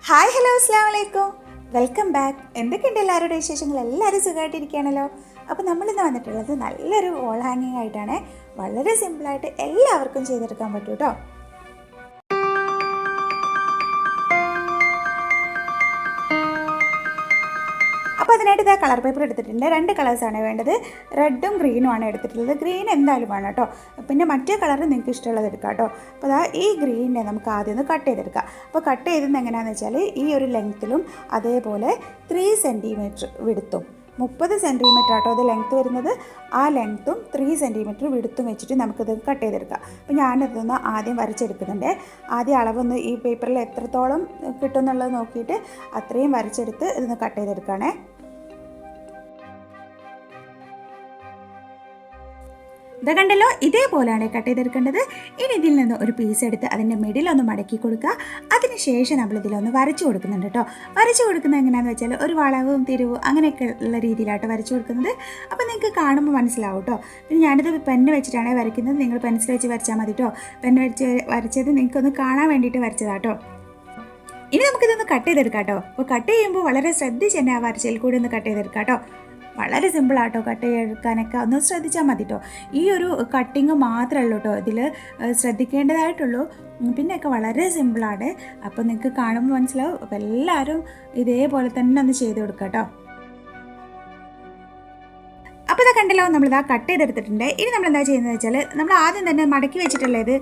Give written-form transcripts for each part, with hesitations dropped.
Hi hello അസ്സലാമു അലൈക്കും, welcome back. എന്തൊക്കെയുണ്ട് എല്ലാവരുടെ വിശേഷങ്ങൾ? എല്ലാവരും സുഖമായിട്ടിരിക്കുകയാണല്ലോ. അപ്പോൾ നമ്മളിന്ന് വന്നിട്ടുള്ളത് നല്ലൊരു വോൾ ഹാങ്ങിങ് ആയിട്ടാണ്. വളരെ സിമ്പിളായിട്ട് എല്ലാവർക്കും ചെയ്തെടുക്കാൻ പറ്റും കേട്ടോ. അപ്പോൾ അതിനായിട്ട് ഇതാ കളർ പേപ്പർ എടുത്തിട്ടുണ്ട്. 2 കളേഴ്സാണ് വേണ്ടത്. റെഡും ഗ്രീനും ആണ് എടുത്തിട്ടുള്ളത്. ഗ്രീൻ എന്തായാലും വേണം കേട്ടോ. പിന്നെ മറ്റേ കളർ നിങ്ങൾക്ക് ഇഷ്ടമുള്ളത് എടുക്കാം കേട്ടോ. അപ്പോൾ അതാ ഈ ഗ്രീനിനെ നമുക്ക് ആദ്യം ഒന്ന് കട്ട് ചെയ്തെടുക്കാം. അപ്പോൾ കട്ട് ചെയ്തെന്ന് എങ്ങനെയാണെന്ന് വെച്ചാൽ ഈ ഒരു ലെങ്ത്തിലും അതേപോലെ 3 സെൻറ്റിമീറ്റർ വിടുത്തും 30 സെൻറ്റിമീറ്റർ ആട്ടോ അത് ലെങ്ത്ത് വരുന്നത്. ആ ലെങ്ത്തും 3 സെൻറ്റിമീറ്റർ വിടുത്തും വെച്ചിട്ട് നമുക്കിത് കട്ട് ചെയ്തെടുക്കാം. അപ്പോൾ ഞാനിതൊന്ന് ആദ്യം വരച്ചെടുക്കുന്നുണ്ട്. ആദ്യം അളവൊന്ന് ഈ പേപ്പറിൽ എത്രത്തോളം കിട്ടുമെന്നുള്ളത് നോക്കിയിട്ട് അത്രയും വരച്ചെടുത്ത് ഇതൊന്ന് കട്ട് ചെയ്തെടുക്കുകയാണേ. ഇത് കണ്ടല്ലോ, ഇതേപോലെയാണ് കട്ട് ചെയ്തെടുക്കേണ്ടത്. ഇനി ഇതിൽ നിന്ന് ഒരു പീസ് എടുത്ത് അതിൻ്റെ മിഡിലൊന്ന് മടക്കി കൊടുക്കുക. അതിനുശേഷം നമ്മളിതിലൊന്ന് വരച്ചു കൊടുക്കുന്നുണ്ട് കേട്ടോ. വരച്ചു കൊടുക്കുന്നത് എങ്ങനെയാണെന്ന് വെച്ചാൽ ഒരു വളവും തിരിവും അങ്ങനെയൊക്കെ ഉള്ള രീതിയിലാട്ടോ വരച്ചു കൊടുക്കുന്നത്. അപ്പോൾ നിങ്ങൾക്ക് കാണുമ്പോൾ മനസ്സിലാവും കേട്ടോ. പിന്നെ ഞാനിത് പെന്ന് വെച്ചിട്ടാണ് വരയ്ക്കുന്നത്. നിങ്ങൾ പെൻസിൽ വെച്ച് വരച്ചാൽ മതി കേട്ടോ. പെന്ന് വെച്ച് വരച്ചത് നിങ്ങൾക്കൊന്ന് കാണാൻ വേണ്ടിയിട്ട് വരച്ചതാട്ടോ. ഇനി നമുക്കിതൊന്ന് കട്ട് ചെയ്തെടുക്കാം കേട്ടോ. അപ്പോൾ കട്ട് ചെയ്യുമ്പോൾ വളരെ ശ്രദ്ധിച്ച് തന്നെ ആ വരച്ചതിൽ കൂടി ഒന്ന് കട്ട് ചെയ്തെടുക്കാം കേട്ടോ. വളരെ സിമ്പിളാട്ടോ കട്ട് ചെയ്തെടുക്കാനൊക്കെ, ഒന്ന് ശ്രദ്ധിച്ചാൽ മതി കേട്ടോ. ഈ ഒരു കട്ടിങ് മാത്രമേ ഉള്ളൂ കേട്ടോ ഇതിൽ ശ്രദ്ധിക്കേണ്ടതായിട്ടുള്ളൂ. പിന്നെയൊക്കെ വളരെ സിമ്പിളാണ്. അപ്പോൾ നിങ്ങൾക്ക് കാണുമ്പോൾ മനസ്സിലാവും. അപ്പോൾ എല്ലാവരും ഇതേപോലെ തന്നെ ഒന്ന് ചെയ്ത് കൊടുക്കുക കേട്ടോ. അപ്പോൾ ഇതാ കണ്ടല്ലോ, നമ്മളിതാ കട്ട് ചെയ്തെടുത്തിട്ടുണ്ട്. ഇനി നമ്മളെന്താ ചെയ്യുന്നത് വെച്ചാൽ നമ്മൾ ആദ്യം തന്നെ മടക്കി വെച്ചിട്ടുള്ള ഇത്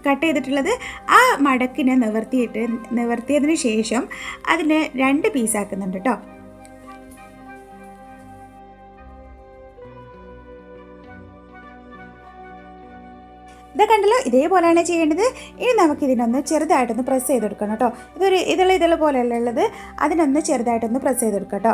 കട്ട് ചെയ്തിട്ടുള്ളത് ആ മടക്കിനെ നിവർത്തിയതിന് ശേഷം അതിനെ 2 പീസാക്കുന്നുണ്ട് കേട്ടോ. ഇത് കണ്ടല്ലോ, ഇതേപോലെയാണ് ചെയ്യേണ്ടത്. ഇനി നമുക്കിതിനൊന്ന് ചെറുതായിട്ടൊന്ന് പ്രസ് ചെയ്ത് കൊടുക്കണം കേട്ടോ. ഇതൊരു ഇതള പോലെയല്ല ഉള്ളത്, അതിനൊന്ന് ചെറുതായിട്ടൊന്ന് പ്രസ് ചെയ്ത് കൊടുക്കാം കേട്ടോ.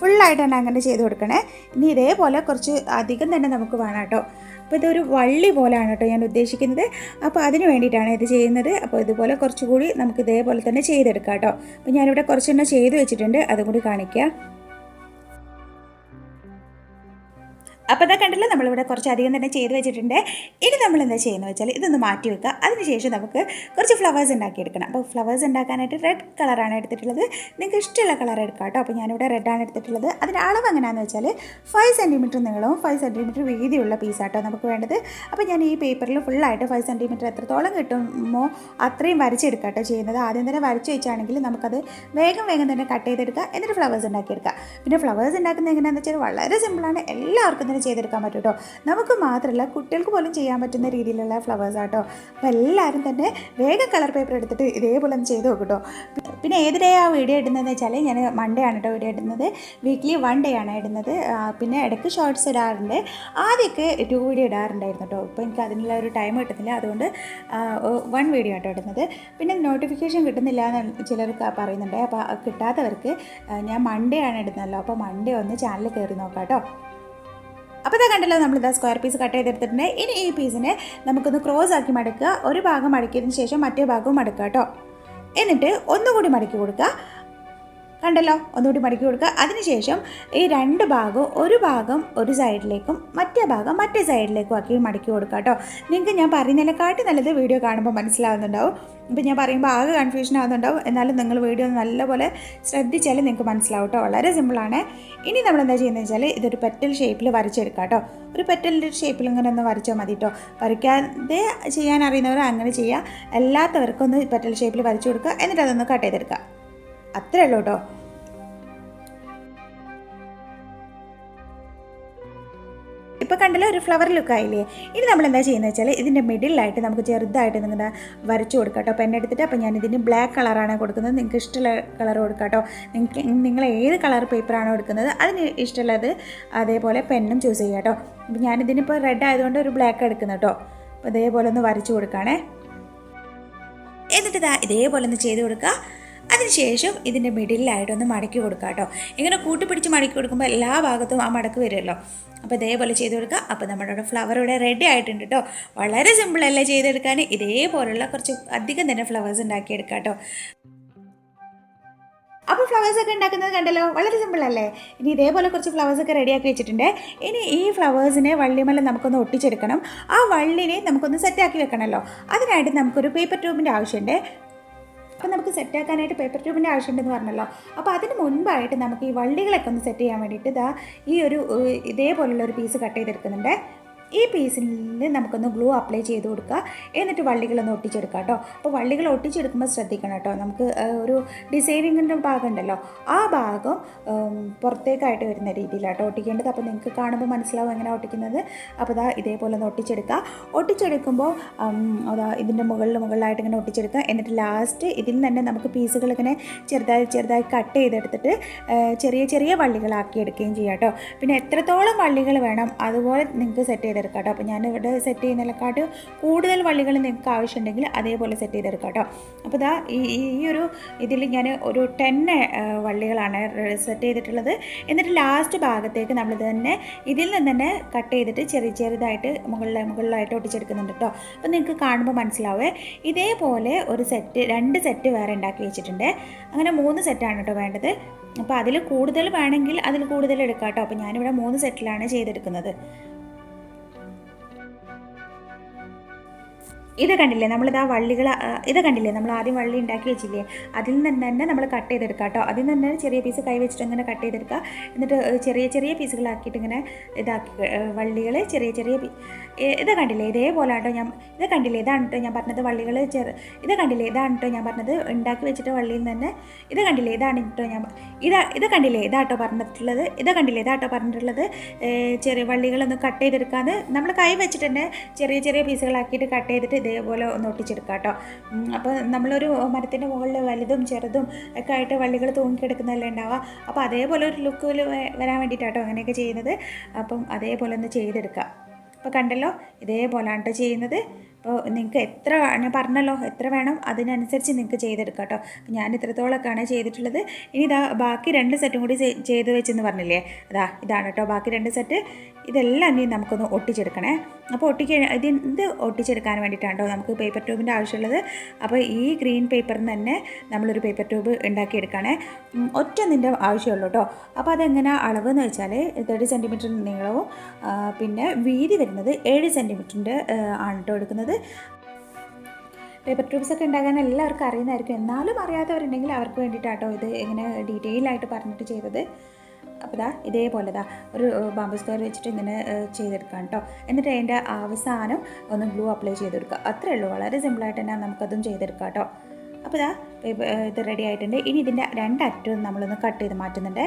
ഫുള്ളായിട്ട് തന്നെ അങ്ങനെ ചെയ്ത് കൊടുക്കണേ. ഇനി ഇതേപോലെ കുറച്ച് അധികം തന്നെ നമുക്ക് വേണം കേട്ടോ. അപ്പോൾ ഇതൊരു വള്ളി പോലെയാണ് കേട്ടോ ഞാൻ ഉദ്ദേശിക്കുന്നത്. അപ്പോൾ അതിന് വേണ്ടിയിട്ടാണ് ഇത് ചെയ്യുന്നത്. അപ്പോൾ ഇതുപോലെ കുറച്ചുകൂടി നമുക്ക് ഇതേപോലെ തന്നെ ചെയ്തെടുക്കാം കേട്ടോ. അപ്പോൾ ഞാനിവിടെ കുറച്ചെണ്ണം ചെയ്ത് വെച്ചിട്ടുണ്ട്, അതും കൂടി കാണിക്കാം. അപ്പോൾ ഇതാ കണ്ടല്ലോ, നമ്മളിവിടെ കുറച്ചധികം തന്നെ ചെയ്ത് വെച്ചിട്ടുണ്ട്. ഇനി നമ്മൾ എന്താ ചെയ്യുന്നത് വെച്ചാൽ ഇതൊന്ന് മാറ്റി വെക്കുക. അതിനുശേഷം നമുക്ക് കുറച്ച് ഫ്ലവേഴ്സ് ഉണ്ടാക്കിയെടുക്കണം. അപ്പോൾ ഫ്ലവേഴ്സ് ഉണ്ടാക്കാനായിട്ട് റെഡ് കളറാണ് എടുത്തിട്ടുള്ളത്. നിങ്ങൾക്ക് ഇഷ്ടമുള്ള കളർ എടുക്കാം കേട്ടോ. അപ്പോൾ ഞാനിവിടെ റെഡാണ് എടുത്തിട്ടുള്ളത്. അതിൻ്റെ അളവ് എങ്ങനെയാണെന്ന് വെച്ചാൽ 5 സെൻറ്റിമീറ്റർ നീളവും 5 സെൻറ്റിമീറ്റർ വീതിയുള്ള പീസാട്ടോ നമുക്ക് വേണ്ടത്. അപ്പോൾ ഞാൻ ഈ പേപ്പറിൽ ഫുള്ളായിട്ട് 5 സെൻറ്റിമീറ്റർ എത്രത്തോളം കിട്ടുമോ അത്രയും വരച്ചെടുക്കാം കേട്ടോ ചെയ്യുന്നത്. ആദ്യം തന്നെ വരച്ച് വെച്ചാണെങ്കിൽ നമുക്കത് വേഗം തന്നെ കട്ട് ചെയ്തെടുക്കുക. എന്നിട്ട് ഫ്ലവേഴ്സ് ഉണ്ടാക്കിയെടുക്കുക. പിന്നെ ഫ്ലവേഴ്സ് ഉണ്ടാക്കുന്നത് എങ്ങനെയാണെന്ന് വെച്ചാൽ വളരെ സിമ്പിളാണ്. എല്ലാവർക്കും തന്നെ ചെയ്തെടുക്കാൻ പറ്റും കേട്ടോ. നമുക്ക് മാത്രമല്ല കുട്ടികൾക്ക് പോലും ചെയ്യാൻ പറ്റുന്ന രീതിയിലുള്ള ഫ്ലവേഴ്സ് ആട്ടോ. അപ്പോൾ എല്ലാവരും തന്നെ വേഗം കളർ പേപ്പർ എടുത്തിട്ട് ഇതേപോലെ ഒന്ന് ചെയ്ത് നോക്കും കേട്ടോ. പിന്നെ ഏത് ഡേ ആ വീഡിയോ ഇടുന്നതെന്ന് വെച്ചാൽ ഞാൻ മൺഡേ ആണ് കേട്ടോ വീഡിയോ ഇടുന്നത്. വീക്ക്ലി 1 ഡേ ആണ് ഇടുന്നത്. പിന്നെ ഇടയ്ക്ക് ഷോർട്സ് ഇടാറുണ്ട്. ആദ്യമൊക്കെ 2 വീഡിയോ ഇടാറുണ്ടായിരുന്നു കേട്ടോ. ഇപ്പോൾ എനിക്ക് അതിനുള്ള ഒരു ടൈം കിട്ടുന്നില്ല, അതുകൊണ്ട് 1 വീഡിയോ ആട്ടോ ഇടുന്നത്. പിന്നെ നോട്ടിഫിക്കേഷൻ കിട്ടുന്നില്ല എന്ന് ചിലർക്ക് പറയുന്നുണ്ട്. അപ്പോൾ കിട്ടാത്തവർക്ക് ഞാൻ മൺഡേ ആണ് ഇടുന്നതല്ലോ. അപ്പോൾ മൺഡേ ഒന്ന് ചാനൽ കയറി നോക്കാം കേട്ടോ. അപ്പോൾ ഇതാ കണ്ടല്ലോ, നമ്മളിതാ സ്ക്വയർ പീസ് കട്ട് ചെയ്തെടുത്തിട്ടുണ്ട്. ഇനി ഈ പീസിനെ നമുക്കൊന്ന് ക്രോസ് ആക്കി മടക്കുക. ഒരു ഭാഗം മടക്കിയതിന് ശേഷം മറ്റേ ഭാഗവും മടക്കുക കേട്ടോ. എന്നിട്ട് ഒന്നുകൂടി മടക്കി കൊടുക്കുക. കണ്ടല്ലോ, ഒന്നുകൂടി മടക്കി കൊടുക്കുക. അതിനുശേഷം ഈ 2 ഭാഗവും ഒരു ഭാഗം ഒരു സൈഡിലേക്കും മറ്റേ ഭാഗം മറ്റേ സൈഡിലേക്കും ആക്കി മടക്കി കൊടുക്കുക കേട്ടോ. നിങ്ങൾക്ക് ഞാൻ പറയുന്നതിനെക്കാട്ടി നല്ലത് വീഡിയോ കാണുമ്പോൾ മനസ്സിലാവുന്നുണ്ടാവും. ഇപ്പം ഞാൻ പറയുമ്പോൾ ആകെ കൺഫ്യൂഷൻ ആവുന്നുണ്ടാവും. എന്നാലും നിങ്ങൾ വീഡിയോ നല്ലപോലെ ശ്രദ്ധിച്ചാൽ നിങ്ങൾക്ക് മനസ്സിലാവും കേട്ടോ. വളരെ സിമ്പിളാണ്. ഇനി നമ്മളെന്താ ചെയ്യുന്നത് വെച്ചാൽ ഇതൊരു പെറ്റൽ ഷേപ്പിൽ വരച്ചെടുക്കാം കേട്ടോ. ഒരു പെറ്റലിൻ്റെ ഷേപ്പിൽ ഇങ്ങനെ ഒന്ന് വരച്ചാൽ മതി കേട്ടോ. വരയ്ക്കാതെ ചെയ്യാൻ അറിയുന്നവർ അങ്ങനെ ചെയ്യുക. അല്ലാത്തവർക്കൊന്ന് പെറ്റൽ ഷേപ്പിൽ വരച്ചു കൊടുക്കുക. എന്നിട്ട് അതൊന്ന് കട്ട് ചെയ്തെടുക്കുക. അത്രേ ഉള്ളൂ കേട്ടോ. ഇപ്പോൾ കണ്ടല്ലോ, ഒരു ഫ്ലവർ ലുക്കായില്ലേ. ഇനി നമ്മൾ എന്താ ചെയ്യുന്നത് വെച്ചാൽ ഇതിൻ്റെ മിഡിലായിട്ട് നമുക്ക് ചെറുതായിട്ട് നിങ്ങളുടെ വരച്ചു കൊടുക്കാം കേട്ടോ. പെണ്ണെടുത്തിട്ട്. അപ്പോൾ ഞാൻ ഇതിന് ബ്ലാക്ക് കളറാണ് കൊടുക്കുന്നത്. നിങ്ങൾക്ക് ഇഷ്ടമുള്ള കളർ കൊടുക്കാം കേട്ടോ. നിങ്ങൾ ഏത് കളർ പേപ്പറാണോ എടുക്കുന്നത് അതിന് ഇഷ്ടമുള്ളത് അതേപോലെ പെന്നും ചൂസ് ചെയ്യാം കേട്ടോ. അപ്പോൾ ഞാനിതിനിപ്പോൾ റെഡ് ആയതുകൊണ്ട് ഒരു ബ്ലാക്ക് എടുക്കുന്നത് കേട്ടോ. അപ്പോൾ ഇതേപോലെ ഒന്ന് വരച്ചു കൊടുക്കുകയാണേ. എന്നിട്ട് ഇതേപോലെ ഒന്ന് ചെയ്ത് കൊടുക്കുക. അതിനുശേഷം ഇതിൻ്റെ മിഡിലായിട്ടൊന്ന് മടക്കി കൊടുക്കുക കേട്ടോ. ഇങ്ങനെ കൂട്ടിപ്പിടിച്ച് മടക്കി കൊടുക്കുമ്പോൾ എല്ലാ ഭാഗത്തും ആ മടക്ക് വരുമല്ലോ. അപ്പോൾ ഇതേപോലെ ചെയ്ത് കൊടുക്കുക. അപ്പോൾ നമ്മുടെ ഫ്ലവർ ഇവിടെ റെഡി ആയിട്ടുണ്ട് കേട്ടോ. വളരെ സിമ്പിളല്ലേ ചെയ്തെടുക്കാൻ. ഇതേപോലുള്ള കുറച്ച് അധികം തന്നെ ഫ്ലവേഴ്സ് ഉണ്ടാക്കിയെടുക്കാം കേട്ടോ. അപ്പോൾ ഫ്ലവേഴ്സൊക്കെ ഉണ്ടാക്കുന്നത് കണ്ടല്ലോ, വളരെ സിമ്പിളല്ലേ. ഇനി ഇതേപോലെ കുറച്ച് ഫ്ലവേഴ്സൊക്കെ റെഡിയാക്കി വെച്ചിട്ടുണ്ട്. ഇനി ഈ ഫ്ലവേഴ്സിനെ വള്ളിമേൽ നമുക്കൊന്ന് ഒട്ടിച്ചെടുക്കണം. ആ വള്ളിനെ നമുക്കൊന്ന് സെറ്റാക്കി വെക്കണമല്ലോ. അതിനായിട്ട് നമുക്കൊരു പേപ്പർ ട്യൂബിൻ്റെ ആവശ്യമുണ്ട്. അപ്പോൾ നമുക്ക് സെറ്റാക്കാനായിട്ട് പേപ്പർ ട്യൂബിൻ്റെ ആവശ്യമുണ്ടെന്ന് പറഞ്ഞല്ലോ. അപ്പോൾ അതിന് മുൻപായിട്ട് നമുക്ക് ഈ വള്ളികളൊക്കെ ഒന്ന് സെറ്റ് ചെയ്യാൻ വേണ്ടിയിട്ട് ഈ ഒരു ഇതേപോലുള്ള ഒരു പീസ് കട്ട് ചെയ്തെടുക്കുന്നുണ്ട്. ഈ പീസിൽ നമുക്കൊന്ന് ഗ്ലൂ അപ്ലൈ ചെയ്ത് കൊടുക്കുക. എന്നിട്ട് വള്ളികളൊന്ന് ഒട്ടിച്ചെടുക്കുക കേട്ടോ. അപ്പോൾ വള്ളികൾ ഒട്ടിച്ചെടുക്കുമ്പോൾ ശ്രദ്ധിക്കണം കേട്ടോ. നമുക്ക് ഒരു ഡിസൈനിങ്ങിൻ്റെ ഭാഗം ഉണ്ടല്ലോ, ആ ഭാഗം പുറത്തേക്കായിട്ട് വരുന്ന രീതിയിലാട്ടോ ഒട്ടിക്കേണ്ടത്. അപ്പോൾ നിങ്ങൾക്ക് കാണുമ്പോൾ മനസ്സിലാവും എങ്ങനെ ഒട്ടിക്കുന്നത്. അപ്പോൾ ഇതേപോലെ ഒന്ന് ഒട്ടിച്ചെടുക്കുക. ഒട്ടിച്ചെടുക്കുമ്പോൾ ഇതിൻ്റെ മുകളിലായിട്ട് ഇങ്ങനെ ഒട്ടിച്ചെടുക്കുക. എന്നിട്ട് ലാസ്റ്റ് ഇതിൽ തന്നെ നമുക്ക് പീസുകൾ ഇങ്ങനെ ചെറുതായി കട്ട് ചെയ്തെടുത്തിട്ട് ചെറിയ വള്ളികളാക്കി എടുക്കുകയും ചെയ്യാം കേട്ടോ. പിന്നെ എത്രത്തോളം വള്ളികൾ വേണം അതുപോലെ നിങ്ങൾക്ക് സെറ്റ് ചെയ്തെടുക്കാം കേട്ടോ. അപ്പോൾ ഞാനിവിടെ സെറ്റ് ചെയ്യുന്നതിനെക്കാട്ടും കൂടുതൽ വള്ളികൾ നിങ്ങൾക്ക് ആവശ്യമുണ്ടെങ്കിൽ അതേപോലെ സെറ്റ് ചെയ്തെടുക്കാം കേട്ടോ. അപ്പോൾ ഈ ഒരു ഇതിൽ ഞാൻ ഒരു 10 വള്ളികളാണ് സെറ്റ് ചെയ്തിട്ടുള്ളത്. എന്നിട്ട് ലാസ്റ്റ് ഭാഗത്തേക്ക് നമ്മൾ തന്നെ ഇതിൽ നിന്ന് തന്നെ കട്ട് ചെയ്തിട്ട് ചെറുതായിട്ട് മുകളിലായിട്ട് ഒട്ടിച്ചെടുക്കുന്നുണ്ട് കേട്ടോ. അപ്പോൾ നിങ്ങൾക്ക് കാണുമ്പോൾ മനസ്സിലാവേ. ഇതേപോലെ ഒരു 2 സെറ്റ് വേറെ ഉണ്ടാക്കി വെച്ചിട്ടുണ്ട്. അങ്ങനെ 3 സെറ്റാണ് കേട്ടോ വേണ്ടത്. അപ്പോൾ അതിൽ കൂടുതൽ വേണമെങ്കിൽ അതിൽ കൂടുതൽ എടുക്കാം കേട്ടോ. അപ്പോൾ ഞാനിവിടെ 3 സെറ്റിലാണ് ചെയ്തെടുക്കുന്നത്. ഇത് കണ്ടില്ലേ, വള്ളികൾ ഇത് കണ്ടില്ലേ, നമ്മൾ ആദ്യം വള്ളി ഉണ്ടാക്കി വെച്ചില്ലേ, അതിൽ നിന്ന് തന്നെ നമ്മൾ കട്ട് ചെയ്തെടുക്കുക കേട്ടോ. അതിൽ നിന്ന് തന്നെ ചെറിയ പീസ് കൈ വെച്ചിട്ട് ഇങ്ങനെ കട്ട് ചെയ്തെടുക്കുക. എന്നിട്ട് ചെറിയ പീസുകളാക്കിയിട്ട് ഇങ്ങനെ ഇതാക്കി വള്ളികൾ ഇത് കണ്ടില്ലേ, ഇതേപോലെ കേട്ടോ ഇത് കണ്ടില്ലേ, ഇതാണ് കേട്ടോ ഞാൻ പറഞ്ഞത് വള്ളികൾ ഇത് കണ്ടില്ലേ, ഇതാണ് കേട്ടോ ഞാൻ പറഞ്ഞത് ഉണ്ടാക്കി വെച്ചിട്ട് വള്ളിയിൽ നിന്ന് ഇത് കണ്ടില്ലേ, ഇതാണ് കേട്ടോ ഇത് കണ്ടില്ലേ, ഇതാട്ടോ പറഞ്ഞിട്ടുള്ളത്. ഇതാട്ടോ പറഞ്ഞിട്ടുള്ളത് ചെറിയ വള്ളികളൊന്ന് കട്ട് ചെയ്തെടുക്കാന്ന് നമ്മൾ കൈ വെച്ചിട്ട് തന്നെ ചെറിയ പീസുകളാക്കിയിട്ട് കട്ട് ചെയ്തിട്ട് ഇതേപോലെ ഒന്ന് ഒട്ടിച്ചെടുക്കാം കേട്ടോ. അപ്പോൾ നമ്മളൊരു മരത്തിൻ്റെ മുകളിൽ വലുതും ചെറുതും ഒക്കെ ആയിട്ട് വള്ളികൾ തൂങ്ങിക്കിടക്കുന്നതല്ലേ ഉണ്ടാവുക. അപ്പോൾ അതേപോലെ ഒരു ലുക്കിൽ വരാൻ വേണ്ടിയിട്ടാട്ടോ അങ്ങനെയൊക്കെ ചെയ്യുന്നത്. അപ്പം അതേപോലെ ഒന്ന് ചെയ്തെടുക്കുക. അപ്പോൾ കണ്ടല്ലോ, ഇതേപോലെയാണ് കേട്ടോ ചെയ്യുന്നത്. അപ്പോൾ നിങ്ങൾക്ക് ഞാൻ പറഞ്ഞല്ലോ എത്ര വേണം അതിനനുസരിച്ച് നിങ്ങൾക്ക് ചെയ്തെടുക്കാം കേട്ടോ. ഞാൻ ഇത്രത്തോളമൊക്കെയാണ് ചെയ്തിട്ടുള്ളത്. ഇനി ബാക്കി 2 സെറ്റും കൂടി ചെയ്ത് വെച്ചെന്ന് പറഞ്ഞില്ലേ, ഇതാണ് കേട്ടോ ബാക്കി 2 സെറ്റ്. ഇതെല്ലാം ഇനി നമുക്കൊന്ന് ഒട്ടിച്ചെടുക്കണേ. അപ്പോൾ ഇത് ഒട്ടിച്ചെടുക്കാൻ വേണ്ടിയിട്ടാണ് കേട്ടോ നമുക്ക് പേപ്പർ ട്യൂബിൻ്റെ ആവശ്യമുള്ളത്. അപ്പോൾ ഈ ഗ്രീൻ പേപ്പറിൽ നിന്ന് തന്നെ നമ്മളൊരു പേപ്പർ ട്യൂബ് ഉണ്ടാക്കിയെടുക്കുകയാണേ. ഒറ്റൊന്നിൻ്റെ ആവശ്യമുള്ളൂ കേട്ടോ. അപ്പോൾ അതെങ്ങനെ അളവെന്ന് വെച്ചാൽ 30 സെൻറ്റിമീറ്റർ നീളവും പിന്നെ വീതി വരുന്നത് 7 സെൻറ്റിമീറ്ററിൻ്റെ ആണ് കേട്ടോ എടുക്കുന്നത്. പേപ്പർ ട്യൂബ്സൊക്കെ ഉണ്ടാക്കാൻ എല്ലാവർക്കും അറിയുന്നതായിരിക്കും. എന്നാലും അറിയാത്തവരുണ്ടെങ്കിൽ അവർക്ക് വേണ്ടിയിട്ടാട്ടോ ഇത് എങ്ങനെ ഡീറ്റെയിൽ ആയിട്ട് പറഞ്ഞിട്ട് ചെയ്തത്. അപ്പോൾ ഇതേപോലെ ഒരു ബാമ്പു സ്ക്വയർ വെച്ചിട്ട് ഇങ്ങനെ ചെയ്തെടുക്കാം കേട്ടോ. എന്നിട്ട് അതിൻ്റെ അവസാനം ഒന്ന് ഗ്ലൂ അപ്ലൈ ചെയ്തെടുക്കുക. അത്രയേ ഉള്ളൂ. വളരെ സിമ്പിളായിട്ട് തന്നെ നമുക്കതും ചെയ്തെടുക്കാം കേട്ടോ. അപ്പോൾ ഇത് റെഡി ആയിട്ടുണ്ട്. ഇനി ഇതിൻ്റെ 2 അറ്റവും നമ്മളൊന്ന് കട്ട് ചെയ്ത് മാറ്റുന്നുണ്ട്.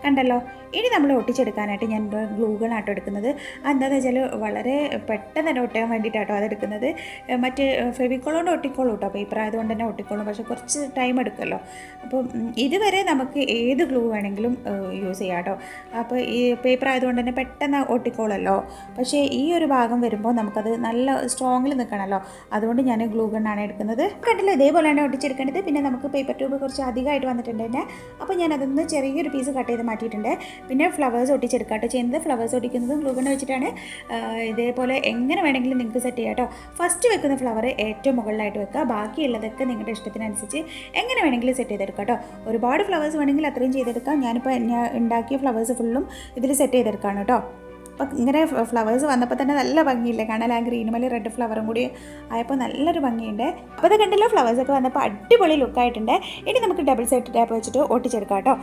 കണ്ടല്ലോ. ഇനി നമ്മൾ ഒട്ടിച്ചെടുക്കാനായിട്ട് ഞാൻ ഗ്ലൂ ഗണ്ണാട്ടോ എടുക്കുന്നത്. അതെന്താണെന്ന് വെച്ചാൽ വളരെ പെട്ടെന്ന് തന്നെ ഒട്ടിക്കാൻ വേണ്ടിയിട്ടാട്ടോ അതെടുക്കുന്നത്. മറ്റ് ഫെവിക്കോളോണ്ട് ഒട്ടിക്കോളൂ കേട്ടോ. പേപ്പർ ആയതുകൊണ്ട് തന്നെ ഒട്ടിക്കോളും. പക്ഷേ കുറച്ച് ടൈം എടുക്കുമല്ലോ. അപ്പോൾ ഇതുവരെ നമുക്ക് ഏത് ഗ്ലൂ വേണമെങ്കിലും യൂസ് ചെയ്യാം കേട്ടോ. അപ്പോൾ ഈ പേപ്പർ ആയതുകൊണ്ട് തന്നെ പെട്ടെന്ന് ഒട്ടിക്കോളല്ലോ. പക്ഷേ ഈ ഒരു ഭാഗം വരുമ്പോൾ നമുക്കത് നല്ല സ്ട്രോങ്ങിൽ നിൽക്കണമല്ലോ. അതുകൊണ്ട് ഞാൻ ഗ്ലൂ ഗണ്ണാണ് എടുക്കുന്നത്. കണ്ടല്ലോ, ഇതേപോലെയാണ് ഒട്ടിച്ചെടുക്കേണ്ടത്. പിന്നെ നമുക്ക് പേപ്പർ ട്യൂബ് കുറച്ച് അധികമായിട്ട് വന്നിട്ടുണ്ട് തന്നെ. അപ്പോൾ ഞാൻ അതൊന്ന് ചെറിയൊരു പീസ് കട്ട് ചെയ്ത് മാറ്റിയിട്ടുണ്ട്. പിന്നെ ഫ്ലവേഴ്സ് ഒട്ടിച്ചെടുക്കാട്ടോ ചെയ്യുന്നത്. ഫ്ലവേഴ്സ് ഒട്ടിക്കുന്നതും ഗ്ലൂ ഗണ്ണ് വെച്ചിട്ടാണ്. ഇതേപോലെ എങ്ങനെ വേണമെങ്കിലും നിങ്ങൾക്ക് സെറ്റ് ചെയ്യാം കേട്ടോ. ഫസ്റ്റ് വെക്കുന്ന ഫ്ലവർ ഏറ്റവും മുകളിലായിട്ട് വെക്കുക. ബാക്കിയുള്ളതൊക്കെ നിങ്ങളുടെ ഇഷ്ടത്തിനനുസരിച്ച് എങ്ങനെ വേണമെങ്കിലും സെറ്റ് ചെയ്തെടുക്കാം കേട്ടോ. ഒരുപാട് ഫ്ലവേഴ്സ് വേണമെങ്കിൽ അത്രയും ചെയ്തെടുക്കാം. ഞാനിപ്പോൾ ഉണ്ടാക്കിയ ഫ്ലവേഴ്സ് ഫുള്ളും ഇതിൽ സെറ്റ് ചെയ്തെടുക്കുകയാണ് കേട്ടോ. അപ്പോൾ ഇങ്ങനെ ഫ്ലവേഴ്സ് വന്നപ്പോൾ തന്നെ നല്ല ഭംഗിയില്ലേ കാണാൻ. ആ ഗ്രീൻ മല റെഡ് ഫ്ലവറും കൂടി ആയപ്പോൾ നല്ലൊരു ഭംഗിയുണ്ട്. അപ്പോൾ അത് കണ്ടല്ലോ, ഫ്ലവേഴ്സൊക്കെ വന്നപ്പോൾ അടിപൊളി ലുക്കായിട്ടുണ്ട്. ഇനി നമുക്ക് ഡബിൾ സൈഡ് ടാപ്പ് വെച്ചിട്ട് ഒട്ടിച്ചെടുക്കാം കേട്ടോ.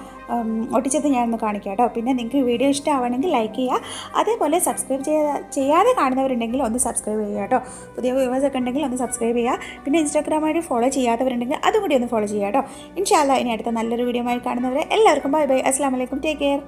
ഒട്ടിച്ചത് ഞാനൊന്ന് കാണിക്കാം കേട്ടോ. പിന്നെ നിങ്ങൾക്ക് വീഡിയോ ഇഷ്ടമാവണമെങ്കിൽ ലൈക്ക് ചെയ്യുക. അതേപോലെ സബ്സ്ക്രൈബ് ചെയ്യാതെ കാണുന്നവരുണ്ടെങ്കിൽ ഒന്ന് സബ്സ്ക്രൈബ് ചെയ്യുക കേട്ടോ. പുതിയ വ്യൂവേഴ്സൊക്കെ ഉണ്ടെങ്കിൽ ഒന്ന് സബ്സ്ക്രൈബ് ചെയ്യുക. പിന്നെ ഇൻസ്റ്റാഗ്രാം ആയിട്ട് ഫോളോ ചെയ്യാത്തവരുണ്ടെങ്കിൽ അതും കൂടി ഒന്ന് ഫോളോ ചെയ്യുക കേട്ടോ. ഇൻഷാ അല്ലാഹ് ഇനി അടുത്ത നല്ലൊരു വീഡിയോ ആയി കാണുന്നവരെ എല്ലാവർക്കും ബൈ ബൈ. അസ്സലാമു അലൈക്കും. Take care.